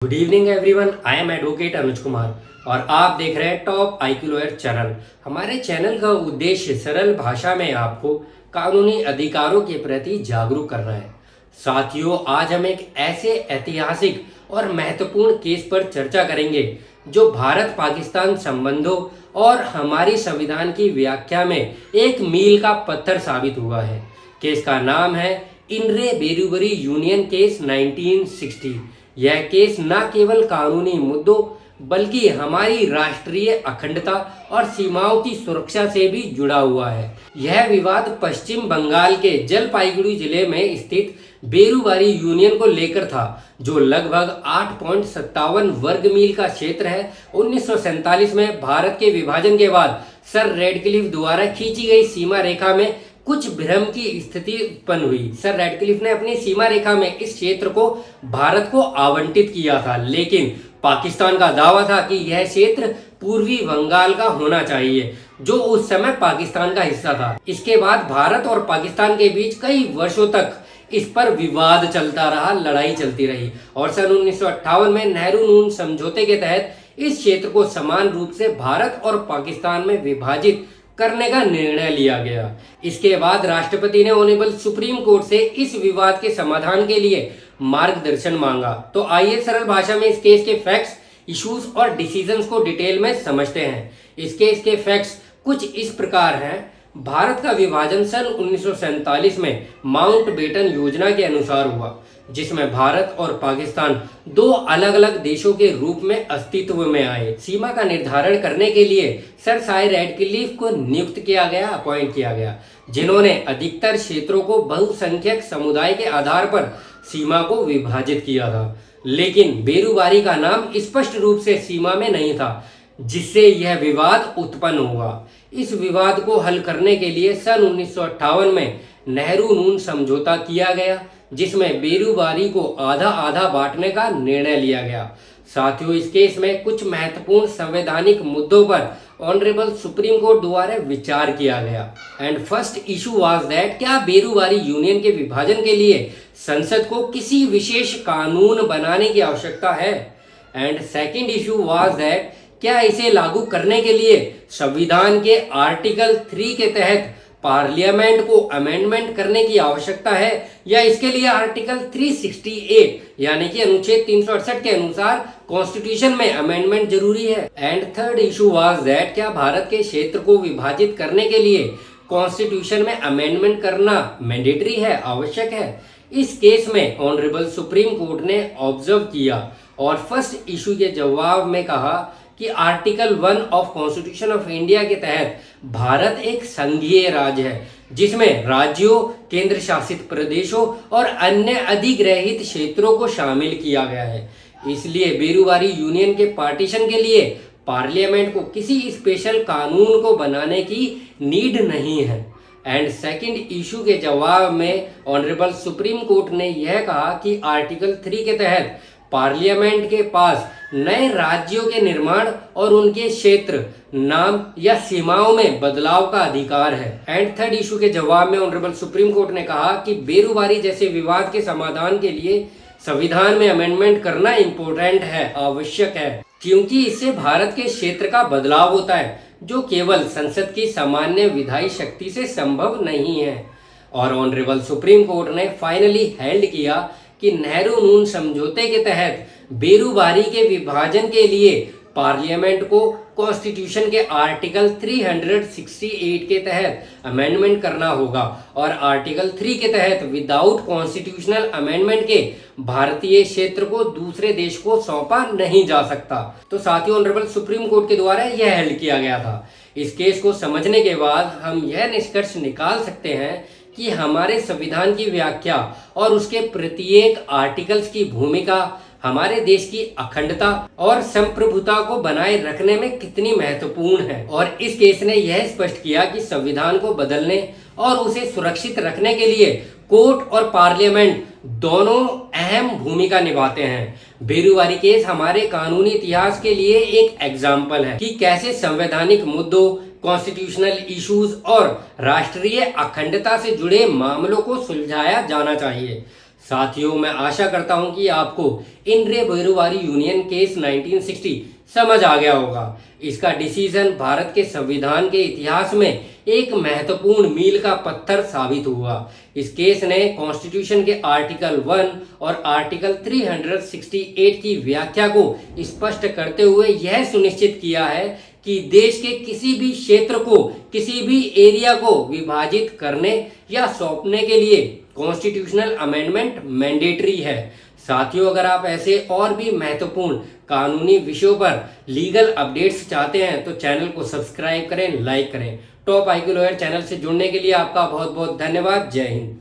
Good evening everyone, I am advocate Anuj Kumar और आप देख रहे हैं टॉप आईक्यू लॉयर चैनल। हमारे चैनल का उद्देश्य सरल भाषा में आपको कानूनी अधिकारों के प्रति जागरूक करना है। साथियों, आज हम एक ऐसे ऐतिहासिक और महत्वपूर्ण केस पर चर्चा करेंगे जो भारत पाकिस्तान संबंधों और हमारी संविधान की व्याख्या में एक मील का पत्थर साबित हुआ है। केस का नाम है इनरे बेरुबरी यूनियन केस 1960। यह केस न केवल कानूनी मुद्दों बल्कि हमारी राष्ट्रीय अखंडता और सीमाओं की सुरक्षा से भी जुड़ा हुआ है। यह विवाद पश्चिम बंगाल के जलपाईगुड़ी जिले में स्थित बेरुबारी यूनियन को लेकर था, जो लगभग 8.57 वर्ग मील का क्षेत्र है। 1947 में भारत के विभाजन के बाद सर रेडक्लिफ द्वारा खींची गई सीमा रेखा में कुछ भ्रम की स्थिति उत्पन्न हुई। सर रेडक्लिफ ने अपनी सीमा रेखा में इस क्षेत्र को भारत को आवंटित किया था, लेकिन पाकिस्तान का दावा था कि यह क्षेत्र पूर्वी बंगाल का होना चाहिए, जो उस समय पाकिस्तान का हिस्सा था। इसके बाद भारत और पाकिस्तान के बीच कई वर्षों तक इस पर विवाद चलता रहा, लड़ाई चलती रही और सन 1958 में नेहरू नून समझौते के तहत इस क्षेत्र को समान रूप से भारत और पाकिस्तान में विभाजित करने का निर्णय लिया गया। इसके बाद राष्ट्रपति ने ऑनरेबल सुप्रीम कोर्ट से इस विवाद के समाधान के लिए मार्गदर्शन मांगा। तो आइए सरल भाषा में इस केस के फैक्ट्स, इश्यूज और डिसीजंस को डिटेल में समझते हैं। इस केस के फैक्ट्स कुछ इस प्रकार हैं। भारत का विभाजन सन 1947 में माउंटबेटन योजना के अनुसार हुआ, जिसमें भारत और पाकिस्तान दो अलग अलग देशों के रूप में अस्तित्व में आए। सीमा का निर्धारण करने के लिए सर साई रेडक्लिफ को नियुक्त किया गया, अपॉइंट किया गया, जिन्होंने अधिकतर क्षेत्रों को बहुसंख्यक समुदाय के आधार पर सीमा को विभाजित किया था। लेकिन बेरुबारी का नाम स्पष्ट रूप से सीमा में नहीं था, जिससे यह विवाद उत्पन्न हुआ। इस विवाद को हल करने के लिए सन 1958 में नेहरू नून समझौता किया गया, जिसमें बेरुबारी को आधा आधा बांटने का निर्णय लिया गया। साथियों, इस केस में कुछ महत्वपूर्ण संवैधानिक मुद्दों पर ऑनरेबल सुप्रीम कोर्ट द्वारा विचार किया गया। And first issue was that क्या बेरुबारी यूनियन के विभाजन के लिए संसद को किसी विशेष कानून बनाने की आवश्यकता है। And second issue was that क्या इसे लागू करने के लिए संविधान के आर्टिकल 3 के तहत पार्लियामेंट को अमेंडमेंट करने की आवश्यकता है, या इसके लिए आर्टिकल 368 यानी कि अनुच्छेद 368 के अनुसार कॉन्स्टिट्यूशन में अमेंडमेंट जरूरी है। And third issue was that क्या भारत के क्षेत्र को विभाजित करने के लिए कॉन्स्टिट्यूशन में अमेंडमेंट करना मैंडेटरी है, आवश्यक है। इस केस में ऑनरेबल सुप्रीम कोर्ट ने ऑब्जर्व किया और फर्स्ट इशू के जवाब में कहा कि article 1 of constitution of India के तहत भारत एक संघीय राज्य है, जिसमें राज्यों, केंद्र शासित प्रदेशों और अन्य अधिग्रहित क्षेत्रों को शामिल किया गया है। इसलिए बेरुबारी यूनियन के पार्टीशन के लिए पार्लियामेंट को किसी स्पेशल कानून को बनाने की नीड नहीं है। एंड सेकंड इशू के जवाब में ऑनरेबल सुप्रीम कोर्ट ने यह कहा कि आर्टिकल 3 के तहत पार्लियामेंट के पास नए राज्यों के निर्माण और उनके क्षेत्र, नाम या सीमाओं में बदलाव का अधिकार है। एंड थर्ड इशू के जवाब में ऑनरेबल सुप्रीम कोर्ट ने कहा कि बेरुबारी जैसे विवाद के समाधान के लिए संविधान में अमेंडमेंट करना इम्पोर्टेंट है, आवश्यक है, क्योंकि इससे भारत के क्षेत्र का बदलाव होता है, जो केवल संसद की सामान्य विधायी शक्ति से संभव नहीं है। और ऑनरेबल सुप्रीम कोर्ट ने फाइनली हेल्ड किया कि नेहरू नून समझौते के तहत बेरुबारी के विभाजन के लिए पार्लियामेंट को कॉन्स्टिट्यूशन के आर्टिकल 368 के तहत अमेंडमेंट करना होगा और आर्टिकल 3 के तहत विदाउट कॉन्स्टिट्यूशनल अमेंडमेंट के भारतीय क्षेत्र को दूसरे देश को सौंपा नहीं जा सकता। तो साथियों, ऑनरेबल सुप्रीम कोर्ट के द्वारा यह हेल्ड किया गया था। इस केस को समझने के बाद हम यह निष्कर्ष निकाल सकते हैं कि हमारे संविधान की व्याख्या और उसके प्रत्येक आर्टिकल्स की भूमिका हमारे देश की अखंडता और संप्रभुता को बनाए रखने में कितनी महत्वपूर्ण है। और इस केस ने यह स्पष्ट किया कि संविधान को बदलने और उसे सुरक्षित रखने के लिए कोर्ट और पार्लियामेंट दोनों अहम भूमिका निभाते हैं। बेरुबारी केस हमारे कानूनी इतिहास के लिए एक एग्जाम्पल है कि कैसे संवैधानिक मुद्दों, कॉन्स्टिट्यूशनल इश्यूज और राष्ट्रीय अखंडता से जुड़े मामलों को सुलझाया जाना चाहिए। साथियों, मैं आशा करता हूं कि आपको इंड्रे बेरुवारी यूनियन केस 1960 समझ आ गया होगा। इसका डिसीजन भारत के संविधान के इतिहास में एक महत्वपूर्ण मील का पत्थर साबित हुआ। इस केस ने कॉन्स्टिट्यूशन के आर्टिकल 1 और आर्टिकल 368 की व्याख्या को स्पष्ट करते हुए यह सुनिश्चित किया है कि देश के किसी भी क्षेत्र को, किसी भी एरिया को विभाजित करने या सौंपने के लिए कॉन्स्टिट्यूशनल अमेंडमेंट मैंडेटरी है। साथियों, अगर आप ऐसे और भी महत्वपूर्ण कानूनी विषयों पर लीगल अपडेट्स चाहते हैं तो चैनल को सब्सक्राइब करें, लाइक करें। टॉप आईक्यू लॉयर चैनल से जुड़ने के लिए आपका बहुत बहुत धन्यवाद। जय हिंद।